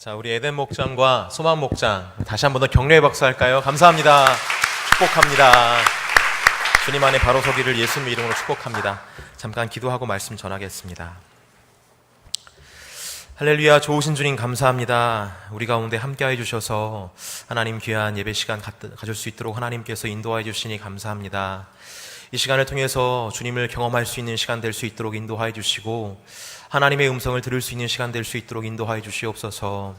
자, 우리 에덴 목장과 소만 목장 다시 한 번 더 격려의 박수 할까요? 감사합니다. 축복합니다. 주님 안에 바로 서기를 예수님 이름으로 축복합니다. 잠깐 기도하고 말씀 전하겠습니다. 할렐루야. 좋으신 주님 감사합니다. 우리 가운데 함께해 주셔서 하나님 귀한 예배 시간 가질 수 있도록 하나님께서 인도해 주시니 감사합니다. 이 시간을 통해서 주님을 경험할 수 있는 시간 될 수 있도록 인도하여 주시고 하나님의 음성을 들을 수 있는 시간 될 수 있도록 인도하여 주시옵소서.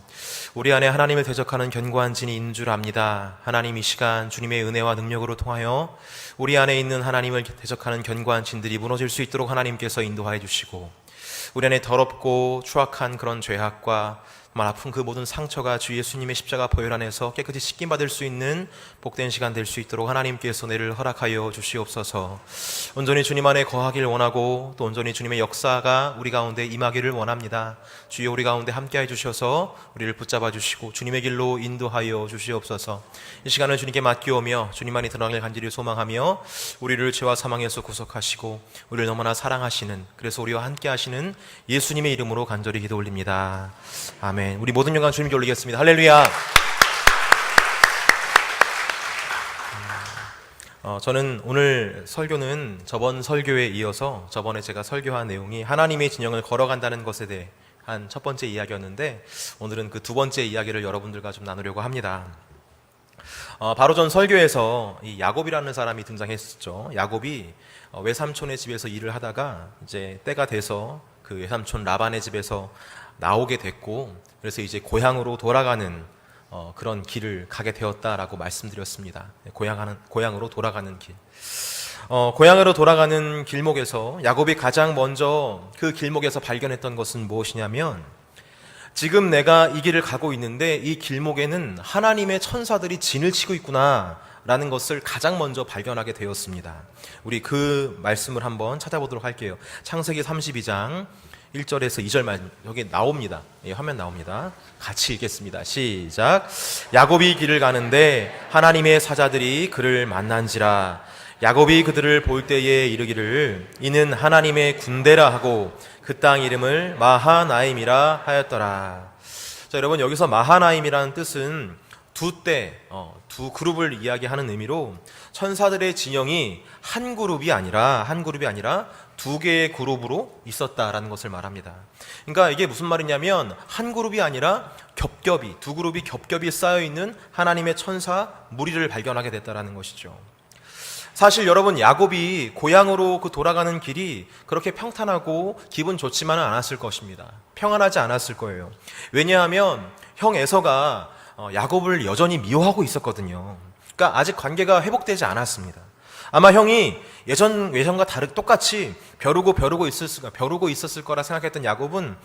우리 안에 하나님을 대적하는 견고한 진이 있는 줄 압니다. 하나님 이 시간 주님의 은혜와 능력으로 통하여 우리 안에 있는 하나님을 대적하는 견고한 진들이 무너질 수 있도록 하나님께서 인도하여 주시고 우리 안에 더럽고 추악한 그런 죄악과 정말 아픈 그 모든 상처가 주 예수님의 십자가 보혈 안에서 깨끗이 씻김받을 수 있는 복된 시간 될 수 있도록 하나님께서 은혜를 허락하여 주시옵소서. 온전히 주님 안에 거하길 원하고 또 온전히 주님의 역사가 우리 가운데 임하기를 원합니다. 주여 우리 가운데 함께해 주셔서 우리를 붙잡아 주시고 주님의 길로 인도하여 주시옵소서. 이 시간을 주님께 맡기오며 주님 안에 드러나길 간절히 소망하며 우리를 죄와 사망에서 구속하시고 우리를 너무나 사랑하시는, 그래서 우리와 함께 하시는 예수님의 이름으로 간절히 기도 올립니다. 아멘. 우리 모든 영광 주님께 올리겠습니다. 할렐루야. 저는 오늘 설교는 저번 설교에 이어서 저번에 제가 설교한 내용이 하나님의 진영을 걸어간다는 것에 대한 첫 번째 이야기였는데 오늘은 그 두 번째 이야기를 여러분들과 좀 나누려고 합니다. 바로 전 설교에서 이 야곱이라는 사람이 등장했었죠. 야곱이 외삼촌의 집에서 일을 하다가 이제 때가 돼서 그 외삼촌 라반의 집에서 나오게 됐고, 그래서 이제 고향으로 돌아가는 그런 길을 가게 되었다라고 말씀드렸습니다. 고향으로 돌아가는 길. 고향으로 돌아가는 길목에서 야곱이 가장 먼저 그 길목에서 발견했던 것은 무엇이냐면, 지금 내가 이 길을 가고 있는데 이 길목에는 하나님의 천사들이 진을 치고 있구나 라는 것을 가장 먼저 발견하게 되었습니다. 우리 그 말씀을 한번 찾아보도록 할게요. 창세기 32장 1절에서 2절만 여기 나옵니다. 예, 화면 나옵니다. 같이 읽겠습니다. 시작. 야곱이 길을 가는데 하나님의 사자들이 그를 만난지라. 야곱이 그들을 볼 때에 이르기를 이는 하나님의 군대라 하고 그 땅 이름을 마하나임이라 하였더라. 자, 여러분, 여기서 마하나임이라는 뜻은 두 그룹을 이야기하는 의미로 천사들의 진영이 한 그룹이 아니라 두 개의 그룹으로 있었다라는 것을 말합니다. 그러니까 이게 무슨 말이냐면 한 그룹이 아니라 두 그룹이 겹겹이 쌓여있는 하나님의 천사 무리를 발견하게 됐다라는 것이죠. 사실 여러분, 야곱이 고향으로 그 돌아가는 길이 그렇게 평탄하고 기분 좋지만은 않았을 것입니다. 평안하지 않았을 거예요. 왜냐하면 형 에서가 야곱을 여전히 미워하고 있었거든요. 그러니까 아직 관계가 회복되지 않았습니다. 아마 형이 예전과 똑같이 벼르고 있었을 거라 생각했던 야곱은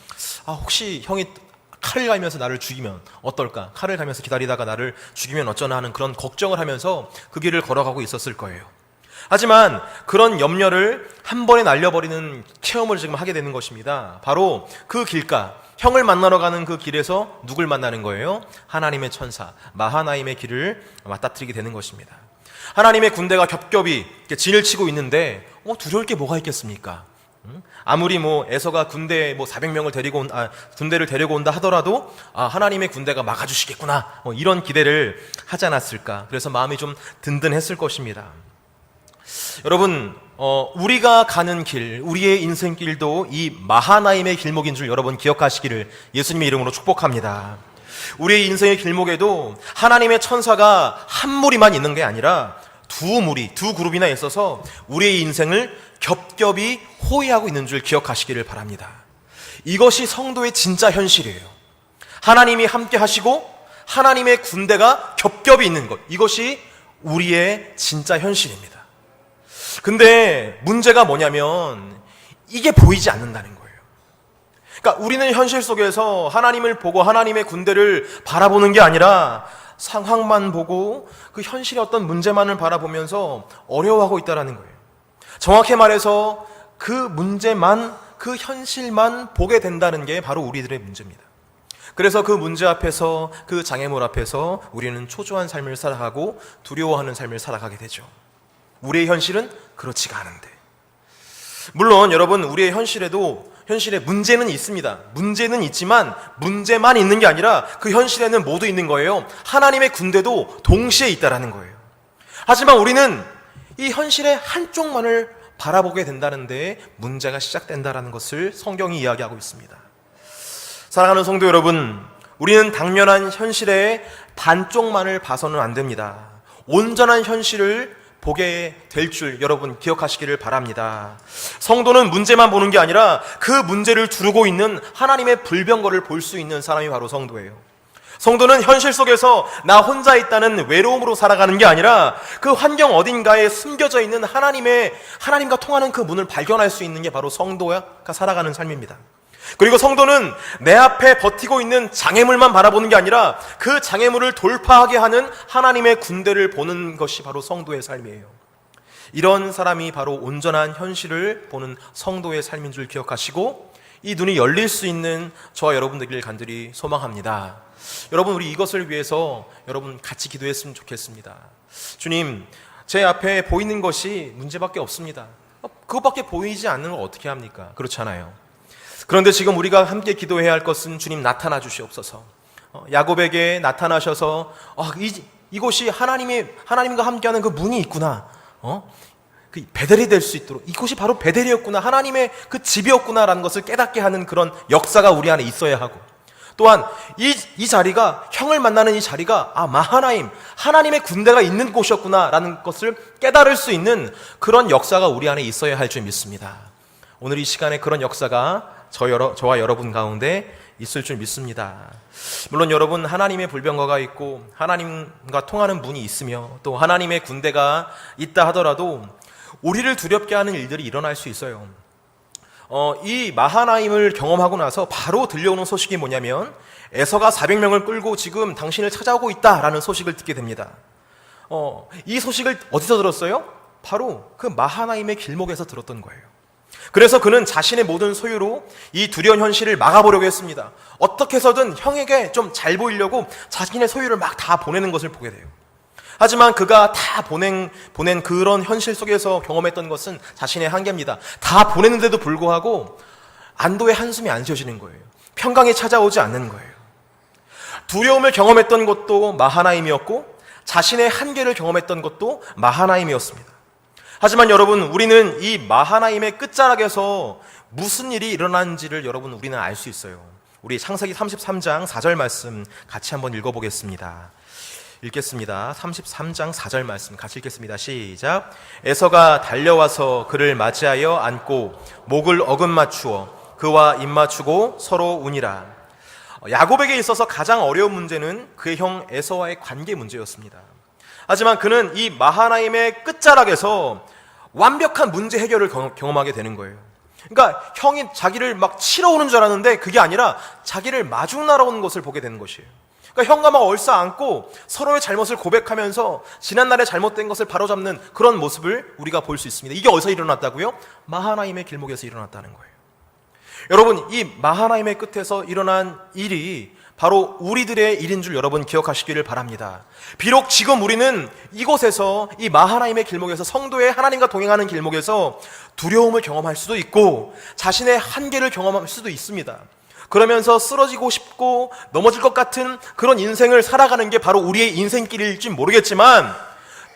혹시 형이 칼을 갈면서 나를 죽이면 어떨까? 칼을 갈면서 기다리다가 나를 죽이면 어쩌나 하는 그런 걱정을 하면서 그 길을 걸어가고 있었을 거예요. 하지만 그런 염려를 한 번에 날려버리는 체험을 지금 하게 되는 것입니다. 바로 그 길가, 형을 만나러 가는 그 길에서 누굴 만나는 거예요? 하나님의 천사 마하나임의 길을 맞닥뜨리게 되는 것입니다. 하나님의 군대가 겹겹이 진을 치고 있는데 두려울 게 뭐가 있겠습니까? 아무리 에서가 군대에 400명을 군대를 데리고 온다 하더라도 하나님의 군대가 막아주시겠구나 이런 기대를 하지 않았을까. 그래서 마음이 좀 든든했을 것입니다. 여러분, 우리가 가는 길, 우리의 인생길도 이 마하나임의 길목인 줄 여러분 기억하시기를 예수님의 이름으로 축복합니다. 우리의 인생의 길목에도 하나님의 천사가 한 무리만 있는 게 아니라 두 그룹이나 있어서 우리의 인생을 겹겹이 호위하고 있는 줄 기억하시기를 바랍니다. 이것이 성도의 진짜 현실이에요. 하나님이 함께 하시고 하나님의 군대가 겹겹이 있는 것, 이것이 우리의 진짜 현실입니다. 근데 문제가 뭐냐면 이게 보이지 않는다는 거예요. 그러니까 우리는 현실 속에서 하나님을 보고 하나님의 군대를 바라보는 게 아니라 상황만 보고 그 현실의 어떤 문제만을 바라보면서 어려워하고 있다는 거예요. 정확히 말해서 그 문제만, 그 현실만 보게 된다는 게 바로 우리들의 문제입니다. 그래서 그 문제 앞에서, 그 장애물 앞에서 우리는 초조한 삶을 살아가고 두려워하는 삶을 살아가게 되죠. 우리의 현실은 그렇지가 않은데. 물론 여러분, 우리의 현실에도 현실에 문제는 있습니다. 문제는 있지만 문제만 있는 게 아니라 그 현실에는 모두 있는 거예요. 하나님의 군대도 동시에 있다라는 거예요. 하지만 우리는 이 현실의 한쪽만을 바라보게 된다는 데 문제가 시작된다라는 것을 성경이 이야기하고 있습니다. 사랑하는 성도 여러분, 우리는 당면한 현실의 반쪽만을 봐서는 안 됩니다. 온전한 현실을 보게 될 줄 여러분 기억하시기를 바랍니다. 성도는 문제만 보는 게 아니라 그 문제를 두르고 있는 하나님의 불병거를 볼 수 있는 사람이 바로 성도예요. 성도는 현실 속에서 나 혼자 있다는 외로움으로 살아가는 게 아니라 그 환경 어딘가에 숨겨져 있는 하나님과 통하는 그 문을 발견할 수 있는 게 바로 성도가 살아가는 삶입니다. 그리고 성도는 내 앞에 버티고 있는 장애물만 바라보는 게 아니라 그 장애물을 돌파하게 하는 하나님의 군대를 보는 것이 바로 성도의 삶이에요. 이런 사람이 바로 온전한 현실을 보는 성도의 삶인 줄 기억하시고 이 눈이 열릴 수 있는 저와 여러분 되기를 간절히 소망합니다. 여러분, 우리 이것을 위해서 여러분 같이 기도했으면 좋겠습니다. 주님, 제 앞에 보이는 것이 문제밖에 없습니다. 그것밖에 보이지 않는 걸 어떻게 합니까? 그렇잖아요. 그런데 지금 우리가 함께 기도해야 할 것은 주님 나타나 주시옵소서. 야곱에게 나타나셔서 이곳이 하나님과 함께하는 그 문이 있구나. 그 베델이 될 수 있도록 이곳이 바로 베델이었구나. 하나님의 그 집이었구나라는 것을 깨닫게 하는 그런 역사가 우리 안에 있어야 하고, 또한 이 자리가, 형을 만나는 이 자리가 마하나임, 하나님의 군대가 있는 곳이었구나라는 것을 깨달을 수 있는 그런 역사가 우리 안에 있어야 할 줄 믿습니다. 오늘 이 시간에 그런 역사가 저와 여러분 가운데 있을 줄 믿습니다. 물론 여러분, 하나님의 불병거가 있고 하나님과 통하는 문이 있으며 또 하나님의 군대가 있다 하더라도 우리를 두렵게 하는 일들이 일어날 수 있어요. 이 마하나임을 경험하고 나서 바로 들려오는 소식이 뭐냐면 에서가 400명을 끌고 지금 당신을 찾아오고 있다라는 소식을 듣게 됩니다. 이 소식을 어디서 들었어요? 바로 그 마하나임의 길목에서 들었던 거예요. 그래서 그는 자신의 모든 소유로 이 두려운 현실을 막아보려고 했습니다. 어떻게 해서든 형에게 좀 잘 보이려고 자신의 소유를 막 다 보내는 것을 보게 돼요. 하지만 그가 다 보낸 그런 현실 속에서 경험했던 것은 자신의 한계입니다. 다 보냈는데도 불구하고 안도의 한숨이 안 쉬어지는 거예요. 평강이 찾아오지 않는 거예요. 두려움을 경험했던 것도 마하나임이었고 자신의 한계를 경험했던 것도 마하나임이었습니다. 하지만 여러분, 우리는 이 마하나임의 끝자락에서 무슨 일이 일어난지를 우리는 알 수 있어요. 우리 창세기 33장 4절 말씀 같이 한번 읽어보겠습니다. 읽겠습니다. 33장 4절 말씀 같이 읽겠습니다. 시작. 에서가 달려와서 그를 맞이하여 안고 목을 어긋맞추어 그와 입맞추고 서로 우니라. 야곱에게 있어서 가장 어려운 문제는 그의 형 에서와의 관계 문제였습니다. 하지만 그는 이 마하나임의 끝자락에서 완벽한 문제 해결을 경험하게 되는 거예요. 그러니까 형이 자기를 막 치러 오는 줄 알았는데 그게 아니라 자기를 마중 날아오는 것을 보게 되는 것이에요. 그러니까 형과 막 얼싸안고 서로의 잘못을 고백하면서 지난날의 잘못된 것을 바로잡는 그런 모습을 우리가 볼 수 있습니다. 이게 어디서 일어났다고요? 마하나임의 길목에서 일어났다는 거예요. 여러분, 이 마하나임의 끝에서 일어난 일이 바로 우리들의 일인 줄 여러분 기억하시기를 바랍니다. 비록 지금 우리는 이곳에서 이 마하나임의 길목에서 성도의 하나님과 동행하는 길목에서 두려움을 경험할 수도 있고 자신의 한계를 경험할 수도 있습니다. 그러면서 쓰러지고 싶고 넘어질 것 같은 그런 인생을 살아가는 게 바로 우리의 인생길일지 모르겠지만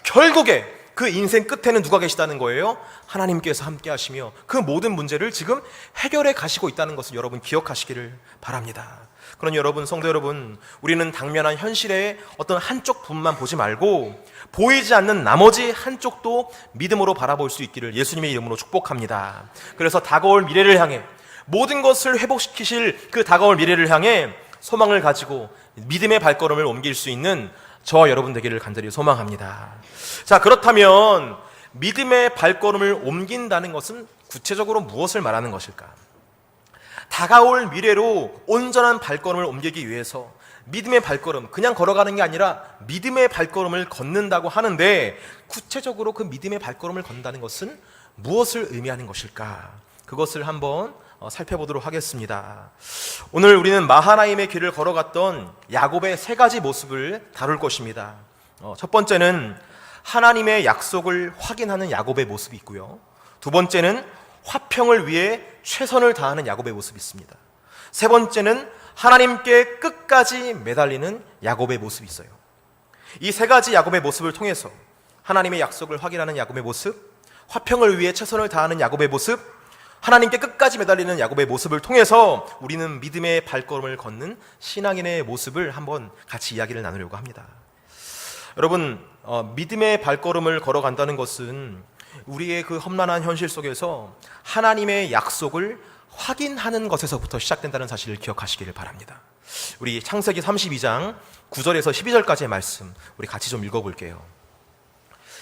결국에 그 인생 끝에는 누가 계시다는 거예요? 하나님께서 함께 하시며 그 모든 문제를 지금 해결해 가시고 있다는 것을 여러분 기억하시기를 바랍니다. 그러니 여러분, 성도 여러분, 우리는 당면한 현실의 어떤 한쪽 부분만 보지 말고 보이지 않는 나머지 한쪽도 믿음으로 바라볼 수 있기를 예수님의 이름으로 축복합니다. 그래서 다가올 미래를 향해, 모든 것을 회복시키실 그 다가올 미래를 향해 소망을 가지고 믿음의 발걸음을 옮길 수 있는 저와 여러분 되기를 간절히 소망합니다. 자, 그렇다면 믿음의 발걸음을 옮긴다는 것은 구체적으로 무엇을 말하는 것일까? 다가올 미래로 온전한 발걸음을 옮기기 위해서 믿음의 발걸음, 그냥 걸어가는 게 아니라 믿음의 발걸음을 걷는다고 하는데 구체적으로 그 믿음의 발걸음을 걷는다는 것은 무엇을 의미하는 것일까? 그것을 한번 살펴보도록 하겠습니다. 오늘 우리는 마하나임의 길을 걸어갔던 야곱의 세 가지 모습을 다룰 것입니다. 첫 번째는 하나님의 약속을 확인하는 야곱의 모습이 있고요. 두 번째는 화평을 위해 최선을 다하는 야곱의 모습이 있습니다. 세 번째는 하나님께 끝까지 매달리는 야곱의 모습이 있어요. 이 세 가지 야곱의 모습을 통해서 하나님의 약속을 확인하는 야곱의 모습, 화평을 위해 최선을 다하는 야곱의 모습, 하나님께 끝까지 매달리는 야곱의 모습을 통해서 우리는 믿음의 발걸음을 걷는 신앙인의 모습을 한번 같이 이야기를 나누려고 합니다. 여러분, 믿음의 발걸음을 걸어간다는 것은 우리의 그 험난한 현실 속에서 하나님의 약속을 확인하는 것에서부터 시작된다는 사실을 기억하시기를 바랍니다. 우리 창세기 32장 9절에서 12절까지의 말씀 우리 같이 좀 읽어볼게요.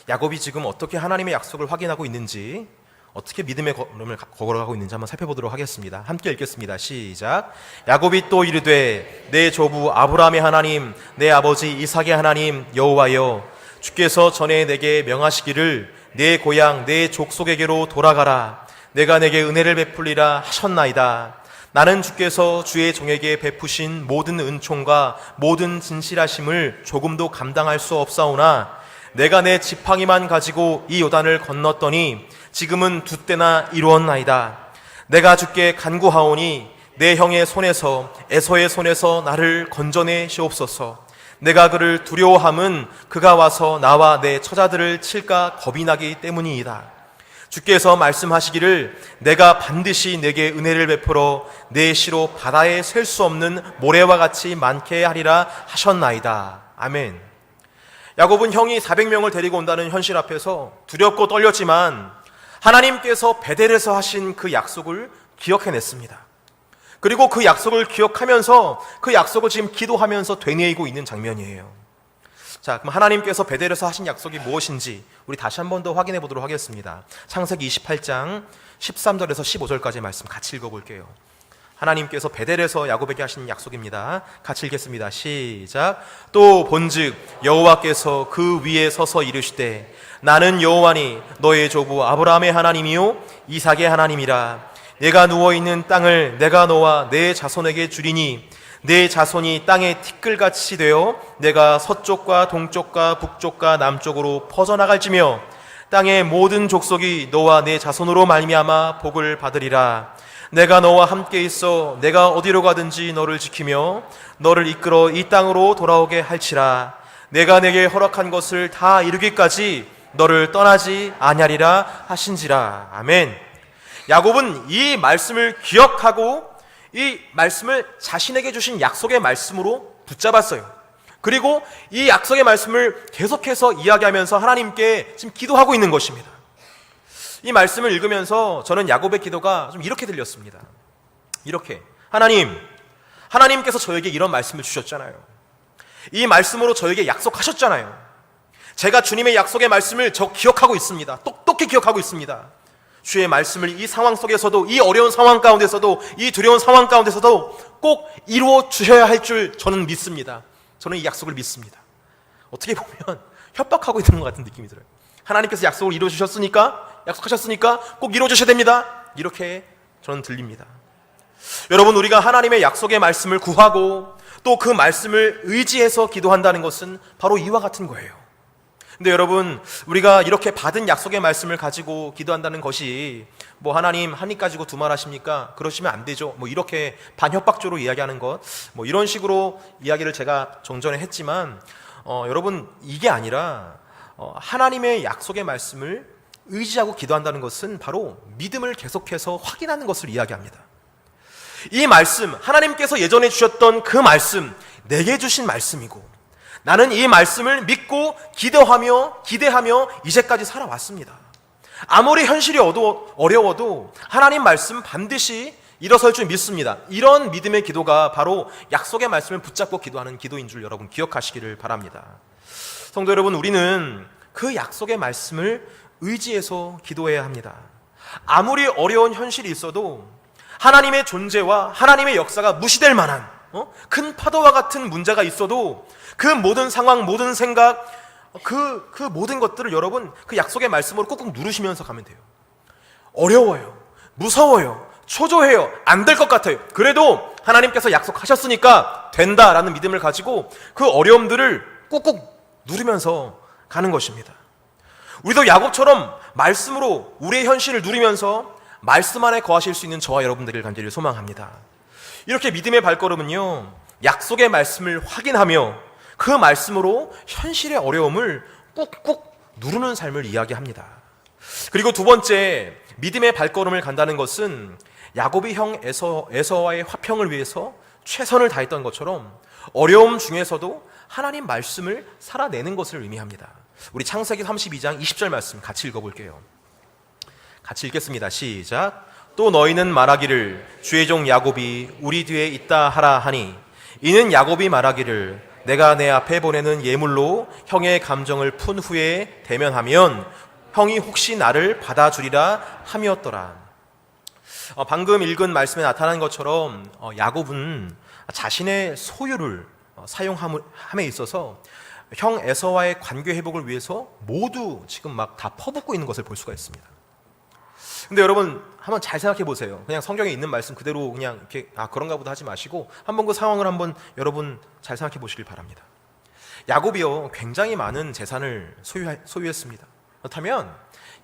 야곱이 지금 어떻게 하나님의 약속을 확인하고 있는지, 어떻게 믿음의 걸음을 걸어가고 있는지 한번 살펴보도록 하겠습니다. 함께 읽겠습니다. 시작. 야곱이 또 이르되 내 조부 아브라함의 하나님, 내 아버지 이삭의 하나님 여호와여, 주께서 전에 내게 명하시기를 내 고향 내 족속에게로 돌아가라. 내가 내게 은혜를 베풀리라 하셨나이다. 나는 주께서 주의 종에게 베푸신 모든 은총과 모든 진실하심을 조금도 감당할 수 없사오나 내가 내 지팡이만 가지고 이 요단을 건넜더니 지금은 두 때나 이루었나이다. 내가 주께 간구하오니 내 형의 손에서 에서의 손에서 나를 건져내 시옵소서. 내가 그를 두려워함은 그가 와서 나와 내 처자들을 칠까 겁이 나기 때문이이다. 주께서 말씀하시기를 내가 반드시 내게 은혜를 베풀어 내 시로 바다에 셀 수 없는 모래와 같이 많게 하리라 하셨나이다. 아멘. 야곱은 형이 400명을 데리고 온다는 현실 앞에서 두렵고 떨렸지만 하나님께서 베델에서 하신 그 약속을 기억해냈습니다. 그리고 그 약속을 기억하면서 그 약속을 지금 기도하면서 되뇌이고 있는 장면이에요. 자, 그럼 하나님께서 베델에서 하신 약속이 무엇인지 우리 다시 한 번 더 확인해 보도록 하겠습니다. 창세기 28장 13절에서 15절까지의 말씀 같이 읽어볼게요. 하나님께서 베델에서 야곱에게 하신 약속입니다. 같이 읽겠습니다. 시작. 또 본즉 여호와께서 그 위에 서서 이르시되 나는 여호와니 너의 조부 아브라함의 하나님이요 이삭의 하나님이라. 내가 누워있는 땅을 내가 너와 내 자손에게 주리니 내 자손이 땅의 티끌같이 되어 내가 서쪽과 동쪽과 북쪽과 남쪽으로 퍼져나갈지며 땅의 모든 족속이 너와 내 자손으로 말미암아 복을 받으리라. 내가 너와 함께 있어 내가 어디로 가든지 너를 지키며 너를 이끌어 이 땅으로 돌아오게 할지라. 내가 내게 허락한 것을 다 이루기까지 너를 떠나지 아니하리라 하신지라. 아멘. 야곱은 이 말씀을 기억하고 이 말씀을 자신에게 주신 약속의 말씀으로 붙잡았어요. 그리고 이 약속의 말씀을 계속해서 이야기하면서 하나님께 지금 기도하고 있는 것입니다. 이 말씀을 읽으면서 저는 야곱의 기도가 좀 이렇게 들렸습니다. 이렇게, 하나님께서 저에게 이런 말씀을 주셨잖아요. 이 말씀으로 저에게 약속하셨잖아요. 제가 주님의 약속의 말씀을 저 기억하고 있습니다. 똑똑히 기억하고 있습니다. 주의 말씀을 이 상황 속에서도, 이 어려운 상황 가운데서도, 이 두려운 상황 가운데서도 꼭 이루어 주셔야 할 줄 저는 믿습니다. 저는 이 약속을 믿습니다. 어떻게 보면 협박하고 있는 것 같은 느낌이 들어요. 하나님께서 약속을 이루어 주셨으니까, 약속하셨으니까 꼭 이루어 주셔야 됩니다. 이렇게 저는 들립니다. 여러분, 우리가 하나님의 약속의 말씀을 구하고 또 그 말씀을 의지해서 기도한다는 것은 바로 이와 같은 거예요. 근데 여러분, 우리가 이렇게 받은 약속의 말씀을 가지고 기도한다는 것이 뭐 하나님 한 입 가지고 두 말 하십니까? 그러시면 안 되죠. 뭐 이렇게 반협박적으로 이야기하는 것, 뭐 이런 식으로 이야기를 제가 종전에 했지만 여러분, 이게 아니라 하나님의 약속의 말씀을 의지하고 기도한다는 것은 바로 믿음을 계속해서 확인하는 것을 이야기합니다. 이 말씀, 하나님께서 예전에 주셨던 그 말씀, 내게 주신 말씀이고 나는 이 말씀을 믿고 기대하며 이제까지 살아왔습니다. 아무리 현실이 어려워도 하나님 말씀 반드시 일어설 줄 믿습니다. 이런 믿음의 기도가 바로 약속의 말씀을 붙잡고 기도하는 기도인 줄 여러분 기억하시기를 바랍니다. 성도 여러분, 우리는 그 약속의 말씀을 의지해서 기도해야 합니다. 아무리 어려운 현실이 있어도 하나님의 존재와 하나님의 역사가 무시될 만한 큰 파도와 같은 문제가 있어도 그 모든 상황, 모든 생각, 그 모든 것들을 여러분 그 약속의 말씀으로 꾹꾹 누르시면서 가면 돼요. 어려워요, 무서워요, 초조해요, 안 될 것 같아요. 그래도 하나님께서 약속하셨으니까 된다라는 믿음을 가지고 그 어려움들을 꾹꾹 누르면서 가는 것입니다. 우리도 야곱처럼 말씀으로 우리의 현실을 누리면서 말씀 안에 거하실 수 있는 저와 여러분들을 간절히 소망합니다. 이렇게 믿음의 발걸음은요, 약속의 말씀을 확인하며 그 말씀으로 현실의 어려움을 꾹꾹 누르는 삶을 이야기합니다. 그리고 두 번째, 믿음의 발걸음을 간다는 것은 야곱이 형 에서와의 화평을 위해서 최선을 다했던 것처럼 어려움 중에서도 하나님 말씀을 살아내는 것을 의미합니다. 우리 창세기 32장 20절 말씀 같이 읽어볼게요. 같이 읽겠습니다. 시작. 또 너희는 말하기를 주의 종 야곱이 우리 뒤에 있다 하라 하니 이는 야곱이 말하기를 내가 내 앞에 보내는 예물로 형의 감정을 푼 후에 대면하면 형이 혹시 나를 받아주리라 함이었더라. 방금 읽은 말씀에 나타난 것처럼 야곱은 자신의 소유를 사용함에 있어서 형 에서와의 관계 회복을 위해서 모두 지금 막 다 퍼붓고 있는 것을 볼 수가 있습니다. 근데 여러분 한번 잘 생각해 보세요. 그냥 성경에 있는 말씀 그대로 그냥 이렇게 그런가 보다 하지 마시고 한번 그 상황을 한번 여러분 잘 생각해 보시길 바랍니다. 야곱이요 굉장히 많은 재산을 소유했습니다. 그렇다면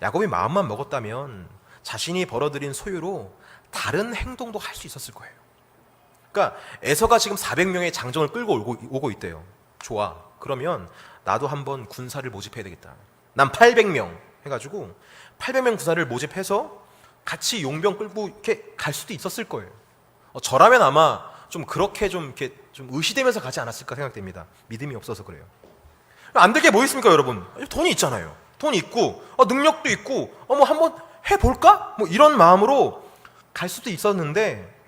야곱이 마음만 먹었다면 자신이 벌어들인 소유로 다른 행동도 할 수 있었을 거예요. 그러니까 에서가 지금 400명의 장정을 끌고 오고 있대요. 좋아. 그러면 나도 한번 군사를 모집해야 되겠다. 난 800명 해가지고 800명 군사를 모집해서 같이 용병 끌고 이렇게 갈 수도 있었을 거예요. 저라면 아마 좀 그렇게 좀 의시되면서 가지 않았을까 생각됩니다. 믿음이 없어서 그래요. 안 될 게 뭐 있습니까, 여러분? 돈이 있잖아요. 돈이 있고 능력도 있고 뭐 한번 해볼까? 뭐 이런 마음으로 갈 수도 있었는데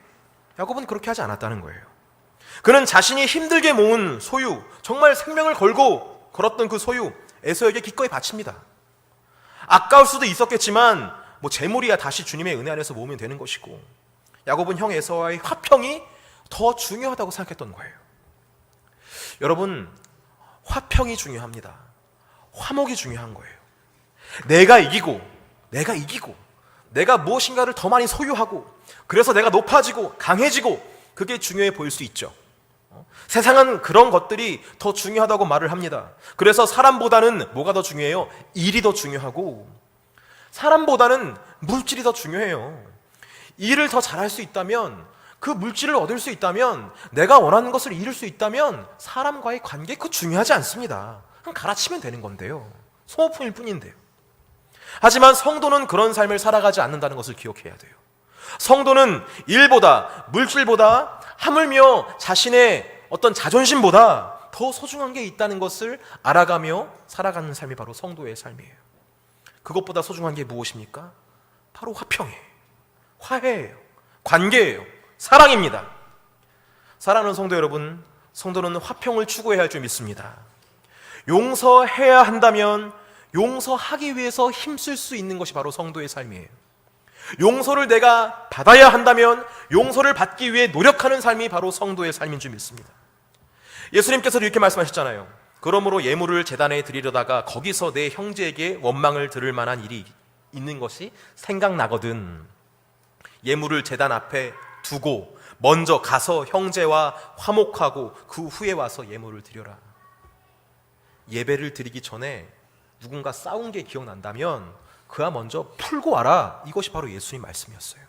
야곱은 그렇게 하지 않았다는 거예요. 그는 자신이 힘들게 모은 소유, 정말 생명을 걸었던 그 소유 에서에게 기꺼이 바칩니다. 아까울 수도 있었겠지만 뭐 재물이야 다시 주님의 은혜 안에서 모으면 되는 것이고 야곱은 형 에서와의 화평이 더 중요하다고 생각했던 거예요. 여러분 화평이 중요합니다. 화목이 중요한 거예요. 내가 이기고 내가 무엇인가를 더 많이 소유하고 그래서 내가 높아지고 강해지고 그게 중요해 보일 수 있죠. 세상은 그런 것들이 더 중요하다고 말을 합니다. 그래서 사람보다는 뭐가 더 중요해요? 일이 더 중요하고 사람보다는 물질이 더 중요해요. 일을 더 잘할 수 있다면 그 물질을 얻을 수 있다면 내가 원하는 것을 이룰 수 있다면 사람과의 관계 그거 중요하지 않습니다. 그냥 갈아치면 되는 건데요. 소모품일 뿐인데요. 하지만 성도는 그런 삶을 살아가지 않는다는 것을 기억해야 돼요. 성도는 일보다 물질보다 하물며 자신의 어떤 자존심보다 더 소중한 게 있다는 것을 알아가며 살아가는 삶이 바로 성도의 삶이에요. 그것보다 소중한 게 무엇입니까? 바로 화평이에요. 화해예요. 관계예요. 사랑입니다. 사랑하는 성도 여러분, 성도는 화평을 추구해야 할 줄 믿습니다. 용서해야 한다면 용서하기 위해서 힘쓸 수 있는 것이 바로 성도의 삶이에요. 용서를 내가 받아야 한다면 용서를 받기 위해 노력하는 삶이 바로 성도의 삶인 줄 믿습니다. 예수님께서도 이렇게 말씀하셨잖아요. 그러므로 예물을 제단에 드리려다가 거기서 내 형제에게 원망을 들을 만한 일이 있는 것이 생각나거든. 예물을 제단 앞에 두고 먼저 가서 형제와 화목하고 그 후에 와서 예물을 드려라. 예배를 드리기 전에 누군가 싸운 게 기억난다면 그와 먼저 풀고 와라. 이것이 바로 예수님 말씀이었어요.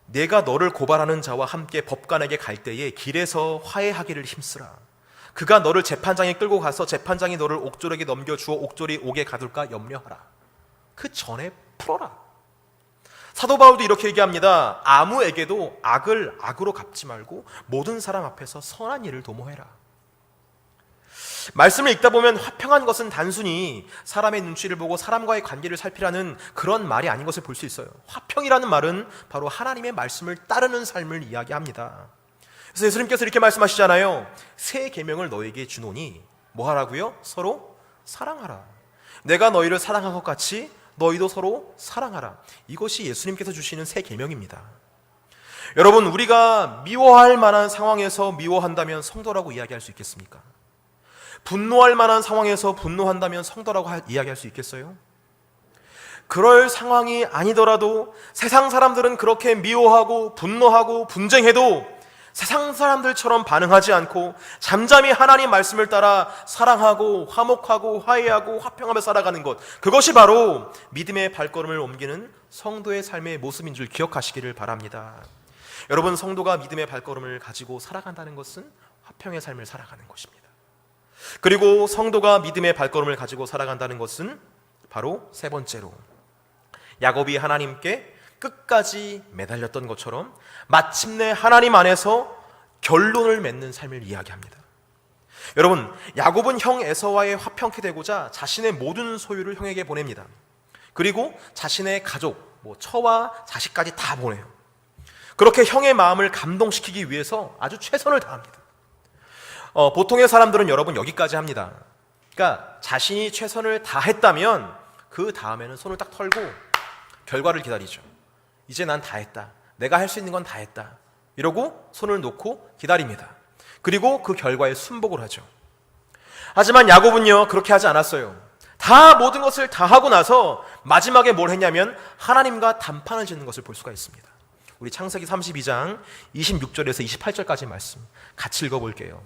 내가 너를 고발하는 자와 함께 법관에게 갈 때에 길에서 화해하기를 힘쓰라. 그가 너를 재판장에 끌고 가서 재판장이 너를 옥졸에게 넘겨주어 옥졸이 옥에 가둘까 염려하라. 그 전에 풀어라. 사도 바울도 이렇게 얘기합니다. 아무에게도 악을 악으로 갚지 말고 모든 사람 앞에서 선한 일을 도모해라. 말씀을 읽다 보면 화평한 것은 단순히 사람의 눈치를 보고 사람과의 관계를 살피라는 그런 말이 아닌 것을 볼 수 있어요. 화평이라는 말은 바로 하나님의 말씀을 따르는 삶을 이야기합니다. 그래서 예수님께서 이렇게 말씀하시잖아요. 새 계명을 너에게 주노니 뭐 하라고요? 서로 사랑하라. 내가 너희를 사랑한 것 같이 너희도 서로 사랑하라. 이것이 예수님께서 주시는 새 계명입니다. 여러분, 우리가 미워할 만한 상황에서 미워한다면 성도라고 이야기할 수 있겠습니까? 분노할 만한 상황에서 분노한다면 성도라고 이야기할 수 있겠어요? 그럴 상황이 아니더라도 세상 사람들은 그렇게 미워하고 분노하고 분쟁해도 세상 사람들처럼 반응하지 않고 잠잠히 하나님 말씀을 따라 사랑하고 화목하고 화해하고 화평하며 살아가는 것, 그것이 바로 믿음의 발걸음을 옮기는 성도의 삶의 모습인 줄 기억하시기를 바랍니다. 여러분, 성도가 믿음의 발걸음을 가지고 살아간다는 것은 화평의 삶을 살아가는 것입니다. 그리고 성도가 믿음의 발걸음을 가지고 살아간다는 것은 바로 세 번째로, 야곱이 하나님께 끝까지 매달렸던 것처럼 마침내 하나님 안에서 결론을 맺는 삶을 이야기합니다. 여러분, 야곱은 형 에서와의 화평케 되고자 자신의 모든 소유를 형에게 보냅니다. 그리고 자신의 가족, 처와 자식까지 다 보내요. 그렇게 형의 마음을 감동시키기 위해서 아주 최선을 다합니다. 보통의 사람들은 여러분 여기까지 합니다. 그러니까 자신이 최선을 다했다면 그 다음에는 손을 딱 털고 결과를 기다리죠. 이제 난 다 했다. 내가 할 수 있는 건 다 했다. 이러고 손을 놓고 기다립니다. 그리고 그 결과에 순복을 하죠. 하지만 야곱은요, 그렇게 하지 않았어요. 다 모든 것을 다 하고 나서 마지막에 뭘 했냐면 하나님과 단판을 짓는 것을 볼 수가 있습니다. 우리 창세기 32장 26절에서 28절까지 말씀 같이 읽어볼게요.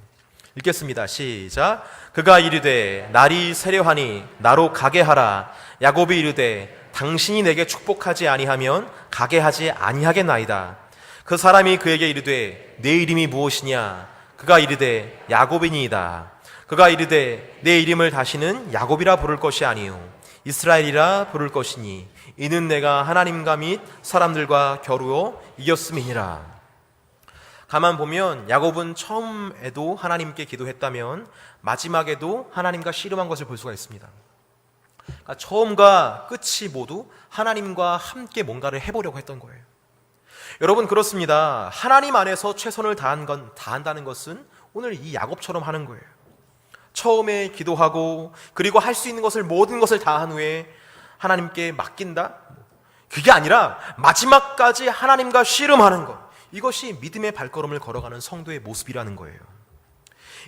읽겠습니다. 시작. 그가 이르되 날이 세려하니 나로 가게 하라. 야곱이 이르되 당신이 내게 축복하지 아니하면 가게 하지 아니하겠나이다. 그 사람이 그에게 이르되 내 이름이 무엇이냐? 그가 이르되 야곱이니이다. 그가 이르되 내 이름을 다시는 야곱이라 부를 것이 아니요 이스라엘이라 부를 것이니 이는 내가 하나님과 및 사람들과 겨루어 이겼음이니라. 가만 보면 야곱은 처음에도 하나님께 기도했다면 마지막에도 하나님과 씨름한 것을 볼 수가 있습니다. 그러니까 처음과 끝이 모두 하나님과 함께 뭔가를 해보려고 했던 거예요. 여러분, 그렇습니다. 하나님 안에서 최선을 다한다는 것은 오늘 이 야곱처럼 하는 거예요. 처음에 기도하고 그리고 할 수 있는 것을 모든 것을 다한 후에 하나님께 맡긴다? 그게 아니라 마지막까지 하나님과 씨름하는 것, 이것이 믿음의 발걸음을 걸어가는 성도의 모습이라는 거예요.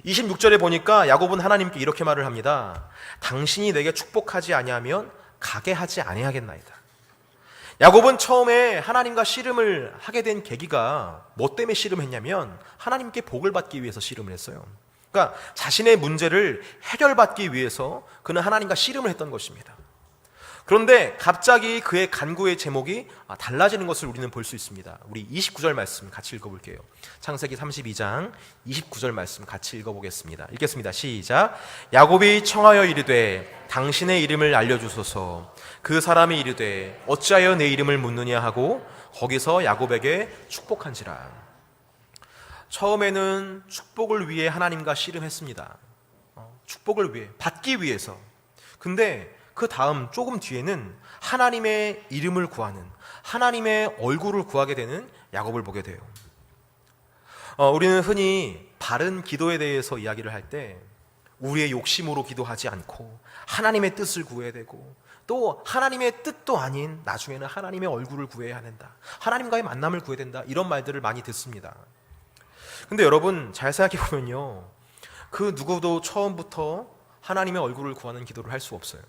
26절에 보니까 야곱은 하나님께 이렇게 말을 합니다. 당신이 내게 축복하지 아니하면 가게 하지 아니하겠나이다. 야곱은 처음에 하나님과 씨름을 하게 된 계기가 뭐 때문에 씨름했냐면 하나님께 복을 받기 위해서 씨름을 했어요. 그러니까 자신의 문제를 해결받기 위해서 그는 하나님과 씨름을 했던 것입니다. 그런데 갑자기 그의 간구의 제목이 달라지는 것을 우리는 볼 수 있습니다. 우리 29절 말씀 같이 읽어볼게요. 창세기 32장 29절 말씀 같이 읽어보겠습니다. 읽겠습니다. 시작. 야곱이 청하여 이르되 당신의 이름을 알려주소서. 그 사람이 이르되 어찌하여 내 이름을 묻느냐 하고 거기서 야곱에게 축복한지라. 처음에는 축복을 위해 하나님과 씨름했습니다. 축복을 위해, 받기 위해서. 근데 그 다음 조금 뒤에는 하나님의 이름을 구하는, 하나님의 얼굴을 구하게 되는 야곱을 보게 돼요. 우리는 흔히 바른 기도에 대해서 이야기를 할 때 우리의 욕심으로 기도하지 않고 하나님의 뜻을 구해야 되고 또 하나님의 뜻도 아닌 나중에는 하나님의 얼굴을 구해야 된다, 하나님과의 만남을 구해야 된다, 이런 말들을 많이 듣습니다. 근데 여러분 잘 생각해 보면요, 그 누구도 처음부터 하나님의 얼굴을 구하는 기도를 할 수 없어요.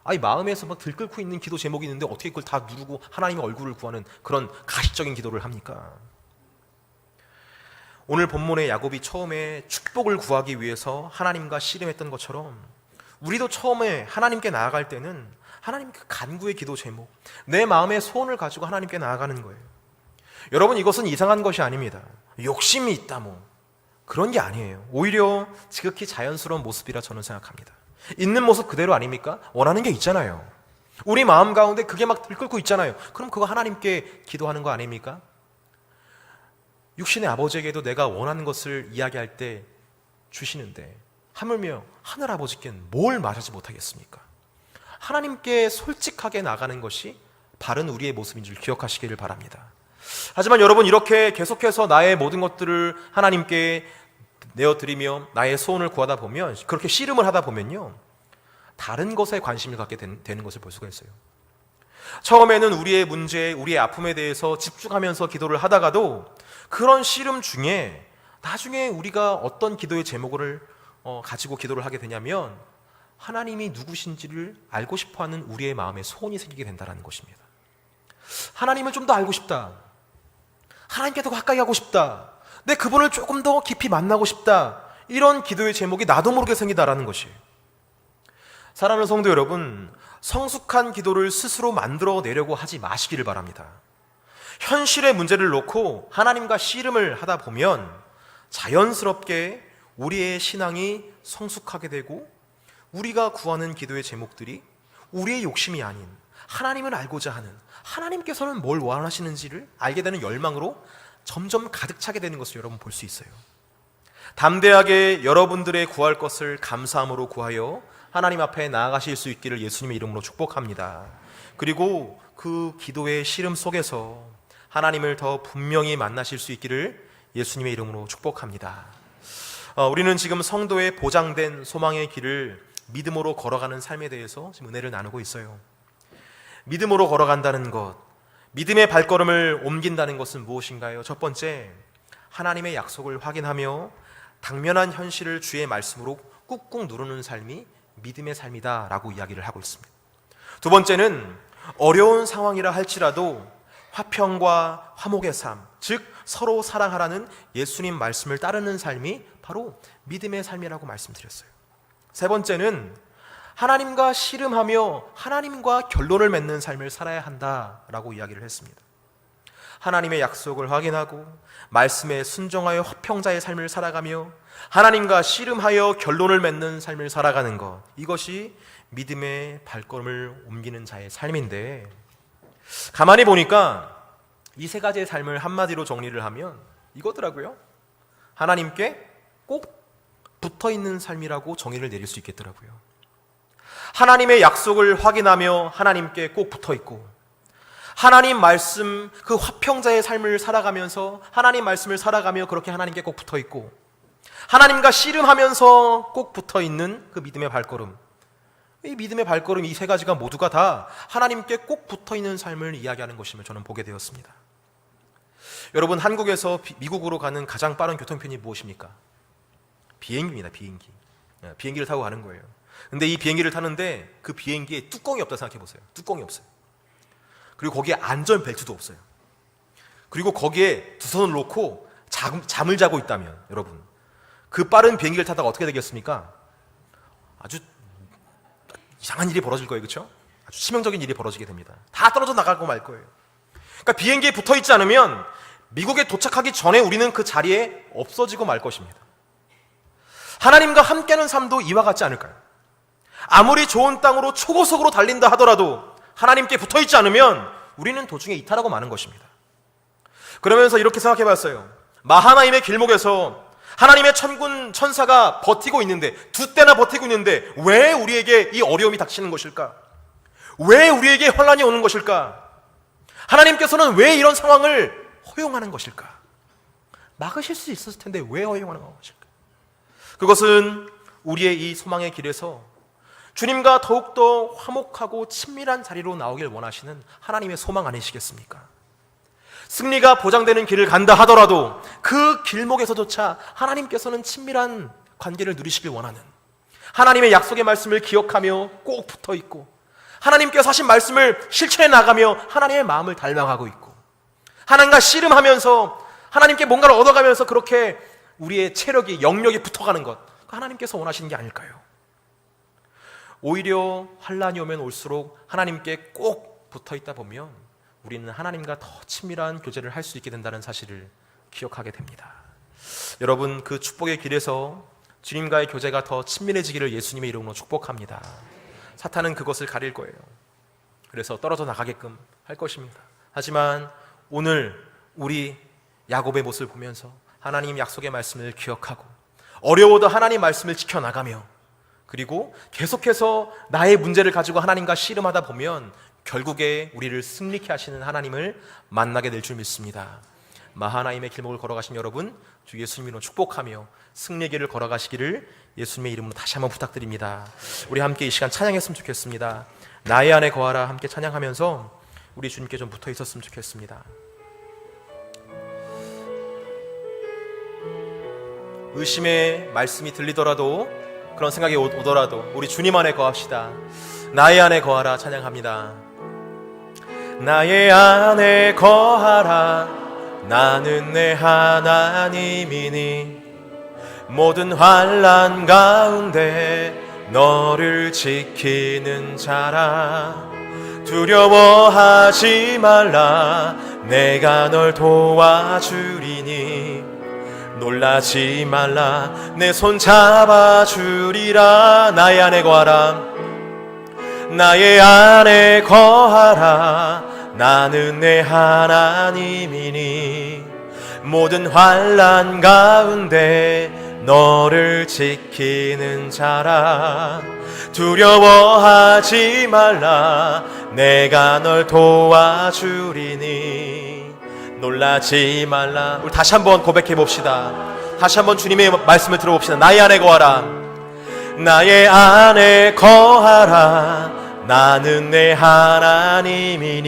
아니, 마음에서 막 들끓고 있는 기도 제목이 있는데 어떻게 그걸 다 누르고 하나님의 얼굴을 구하는 그런 가식적인 기도를 합니까? 오늘 본문의 야곱이 처음에 축복을 구하기 위해서 하나님과 씨름했던 것처럼 우리도 처음에 하나님께 나아갈 때는 하나님 그 간구의 기도 제목, 내 마음의 소원을 가지고 하나님께 나아가는 거예요. 여러분, 이것은 이상한 것이 아닙니다. 욕심이 있다 그런 게 아니에요. 오히려 지극히 자연스러운 모습이라 저는 생각합니다. 있는 모습 그대로 아닙니까? 원하는 게 있잖아요. 우리 마음 가운데 그게 막 들끓고 있잖아요. 그럼 그거 하나님께 기도하는 거 아닙니까? 육신의 아버지에게도 내가 원하는 것을 이야기할 때 주시는데 하물며 하늘 아버지께는 뭘 말하지 못하겠습니까? 하나님께 솔직하게 나가는 것이 바른 우리의 모습인 줄 기억하시기를 바랍니다. 하지만 여러분, 이렇게 계속해서 나의 모든 것들을 하나님께 내어드리며 나의 소원을 구하다 보면, 그렇게 씨름을 하다 보면요, 다른 것에 관심을 갖게 되는 것을 볼 수가 있어요. 처음에는 우리의 문제, 우리의 아픔에 대해서 집중하면서 기도를 하다가도 그런 씨름 중에 나중에 우리가 어떤 기도의 제목을 가지고 기도를 하게 되냐면 하나님이 누구신지를 알고 싶어하는 우리의 마음에 소원이 생기게 된다는 것입니다. 하나님을 좀 더 알고 싶다, 하나님께 더 가까이 하고 싶다, 내 그분을 조금 더 깊이 만나고 싶다. 이런 기도의 제목이 나도 모르게 생기다라는 것이에요. 사랑하는 성도 여러분, 성숙한 기도를 스스로 만들어내려고 하지 마시기를 바랍니다. 현실의 문제를 놓고 하나님과 씨름을 하다 보면 자연스럽게 우리의 신앙이 성숙하게 되고 우리가 구하는 기도의 제목들이 우리의 욕심이 아닌 하나님을 알고자 하는, 하나님께서는 뭘 원하시는지를 알게 되는 열망으로 점점 가득 차게 되는 것을 여러분 볼 수 있어요. 담대하게 여러분들의 구할 것을 감사함으로 구하여 하나님 앞에 나아가실 수 있기를 예수님의 이름으로 축복합니다. 그리고 그 기도의 씨름 속에서 하나님을 더 분명히 만나실 수 있기를 예수님의 이름으로 축복합니다. 우리는 지금 성도의 보장된 소망의 길을 믿음으로 걸어가는 삶에 대해서 지금 은혜를 나누고 있어요. 믿음으로 걸어간다는 것, 믿음의 발걸음을 옮긴다는 것은 무엇인가요? 첫 번째, 하나님의 약속을 확인하며 당면한 현실을 주의 말씀으로 꾹꾹 누르는 삶이 믿음의 삶이다 라고 이야기를 하고 있습니다. 두 번째는 어려운 상황이라 할지라도 화평과 화목의 삶, 즉 서로 사랑하라는 예수님 말씀을 따르는 삶이 바로 믿음의 삶이라고 말씀드렸어요. 세 번째는 하나님과 씨름하며 하나님과 결론을 맺는 삶을 살아야 한다라고 이야기를 했습니다. 하나님의 약속을 확인하고 말씀에 순종하여 화평자의 삶을 살아가며 하나님과 씨름하여 결론을 맺는 삶을 살아가는 것, 이것이 믿음의 발걸음을 옮기는 자의 삶인데, 가만히 보니까 이 세 가지의 삶을 한마디로 정리를 하면 이거더라고요. 하나님께 꼭 붙어있는 삶이라고 정의를 내릴 수 있겠더라고요. 하나님의 약속을 확인하며 하나님께 꼭 붙어있고, 하나님 말씀, 그 화평자의 삶을 살아가면서 하나님 말씀을 살아가며 그렇게 하나님께 꼭 붙어있고, 하나님과 씨름하면서 꼭 붙어있는 그 믿음의 발걸음, 이 믿음의 발걸음, 이 세 가지가 모두가 다 하나님께 꼭 붙어있는 삶을 이야기하는 것임을 저는 보게 되었습니다. 여러분, 한국에서 미국으로 가는 가장 빠른 교통편이 무엇입니까? 비행기입니다. 비행기. 비행기를 타고 가는 거예요. 근데 이 비행기를 타는데 그 비행기에 뚜껑이 없다 생각해 보세요. 뚜껑이 없어요. 그리고 거기에 안전벨트도 없어요. 그리고 거기에 두 손을 놓고 잠을 자고 있다면, 여러분, 그 빠른 비행기를 타다가 어떻게 되겠습니까? 아주 이상한 일이 벌어질 거예요. 그렇죠? 아주 치명적인 일이 벌어지게 됩니다. 다 떨어져 나가고 말 거예요. 그러니까 비행기에 붙어있지 않으면 미국에 도착하기 전에 우리는 그 자리에 없어지고 말 것입니다. 하나님과 함께하는 삶도 이와 같지 않을까요? 아무리 좋은 땅으로 초고속으로 달린다 하더라도 하나님께 붙어있지 않으면 우리는 도중에 이탈하고 마는 것입니다. 그러면서 이렇게 생각해 봤어요. 마하나임의 길목에서 하나님의 천군 천사가 버티고 있는데, 두 때나 버티고 있는데 왜 우리에게 이 어려움이 닥치는 것일까? 왜 우리에게 환난이 오는 것일까? 하나님께서는 왜 이런 상황을 허용하는 것일까? 막으실 수 있었을 텐데 왜 허용하는 것일까? 그것은 우리의 이 소망의 길에서 주님과 더욱더 화목하고 친밀한 자리로 나오길 원하시는 하나님의 소망 아니시겠습니까? 승리가 보장되는 길을 간다 하더라도 그 길목에서조차 하나님께서는 친밀한 관계를 누리시길 원하는, 하나님의 약속의 말씀을 기억하며 꼭 붙어있고, 하나님께서 하신 말씀을 실천해 나가며 하나님의 마음을 닮아가고 있고, 하나님과 씨름하면서 하나님께 뭔가를 얻어가면서 그렇게 우리의 체력이, 영역이 붙어가는 것, 하나님께서 원하시는 게 아닐까요? 오히려 환난이 오면 올수록 하나님께 꼭 붙어있다 보면 우리는 하나님과 더 친밀한 교제를 할 수 있게 된다는 사실을 기억하게 됩니다. 여러분, 그 축복의 길에서 주님과의 교제가 더 친밀해지기를 예수님의 이름으로 축복합니다. 사탄은 그것을 가릴 거예요. 그래서 떨어져 나가게끔 할 것입니다. 하지만 오늘 우리 야곱의 모습을 보면서 하나님 약속의 말씀을 기억하고 어려워도 하나님 말씀을 지켜나가며, 그리고 계속해서 나의 문제를 가지고 하나님과 씨름하다 보면 결국에 우리를 승리케 하시는 하나님을 만나게 될 줄 믿습니다. 마하나임의 길목을 걸어가신 여러분, 주 예수님으로 축복하며 승리의 길을 걸어가시기를 예수님의 이름으로 다시 한번 부탁드립니다. 우리 함께 이 시간 찬양했으면 좋겠습니다. 나의 안에 거하라 함께 찬양하면서 우리 주님께 좀 붙어 있었으면 좋겠습니다. 의심의 말씀이 들리더라도, 그런 생각이 오더라도 우리 주님 안에 거합시다. 나의 안에 거하라 찬양합니다. 나의 안에 거하라, 나는 내 하나님이니 모든 환난 가운데 너를 지키는 자라. 두려워하지 말라. 내가 널 도와주리니 놀라지 말라. 내 손 잡아주리라. 나의 안에 거하라. 나의 안에 거하라. 나는 내 하나님이니 모든 환난 가운데 너를 지키는 자라. 두려워하지 말라. 내가 널 도와주리니 놀라지 말라. 우리 다시 한번 고백해 봅시다. 다시 한번 주님의 말씀을 들어봅시다. 나의 안에 거하라. 나의 안에 거하라. 나는 내 하나님이니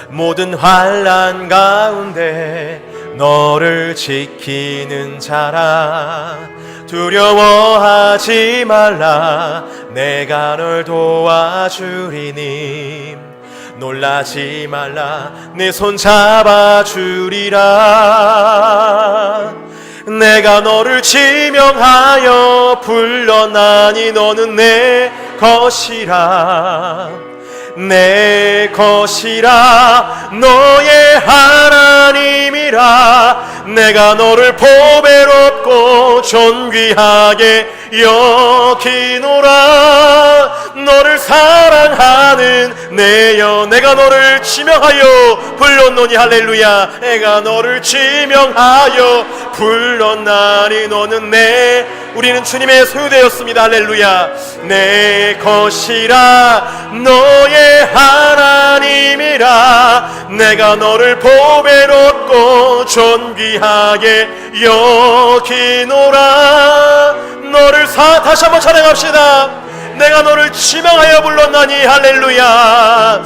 모든 환난 가운데 너를 지키는 자라. 두려워하지 말라. 내가 널 도와주리니 놀라지 말라. 내 손 잡아주리라. 내가 너를 지명하여 불렀나니 너는 내 것이라. 내 것이라. 너의 하나님이라. 내가 너를 보배롭고 존귀하게 여기노라. 너를 사랑하는 내 여. 내가 너를 지명하여 불렀노니. 할렐루야. 내가 너를 지명하여 불렀나니 너는 내. 우리는 주님의 소유되었습니다. 할렐루야. 내 것이라. 너의 하나님이라. 내가 너를 보배롭고 존귀하게 여기노라. 너를 다시 한번 찬양합시다. 내가 너를 지명하여 불렀나니. 할렐루야.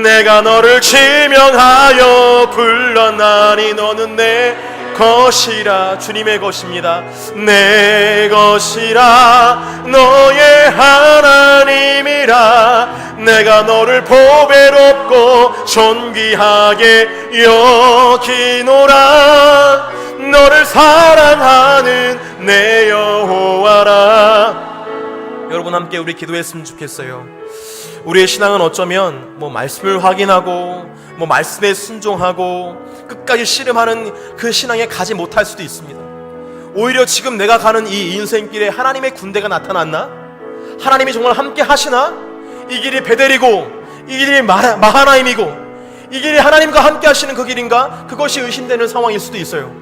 내가 너를 지명하여 불렀나니 너는 내 것이라. 주님의 것입니다. 내 것이라. 너의 하나님이라. 내가 너를 보배롭고 존귀하게 여기노라. 너를 사랑하는 내 여호와라. 여러분 함께 우리 기도했으면 좋겠어요. 우리의 신앙은 어쩌면 말씀을 확인하고 말씀에 순종하고 끝까지 씨름하는 그 신앙에 가지 못할 수도 있습니다. 오히려 지금 내가 가는 이 인생길에 하나님의 군대가 나타났나? 하나님이 정말 함께 하시나? 이 길이 베델이고 이 길이 마하나임이고 이 길이 하나님과 함께 하시는 그 길인가? 그것이 의심되는 상황일 수도 있어요.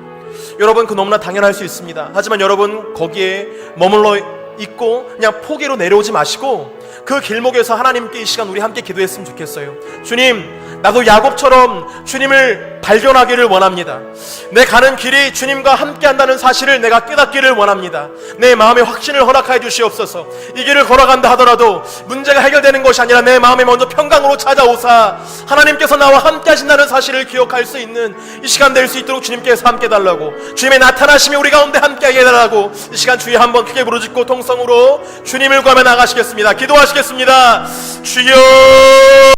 여러분, 그 너무나 당연할 수 있습니다. 하지만 여러분 거기에 머물러 있고 그냥 포기로 내려오지 마시고 그 길목에서 하나님께 이 시간 우리 함께 기도했으면 좋겠어요. 주님, 나도 야곱처럼 주님을 발견하기를 원합니다. 내 가는 길이 주님과 함께 한다는 사실을 내가 깨닫기를 원합니다. 내 마음에 확신을 허락하여 주시옵소서. 이 길을 걸어간다 하더라도 문제가 해결되는 것이 아니라 내 마음에 먼저 평강으로 찾아오사 하나님께서 나와 함께 하신다는 사실을 기억할 수 있는 이 시간 될 수 있도록 주님께서 함께 달라고, 주님의 나타나심이 우리 가운데 함께하게 해달라고 이 시간 주여 한번 크게 부르짖고 통성으로 주님을 구하며 나가시겠습니다. 기도하시겠습니다. 주여.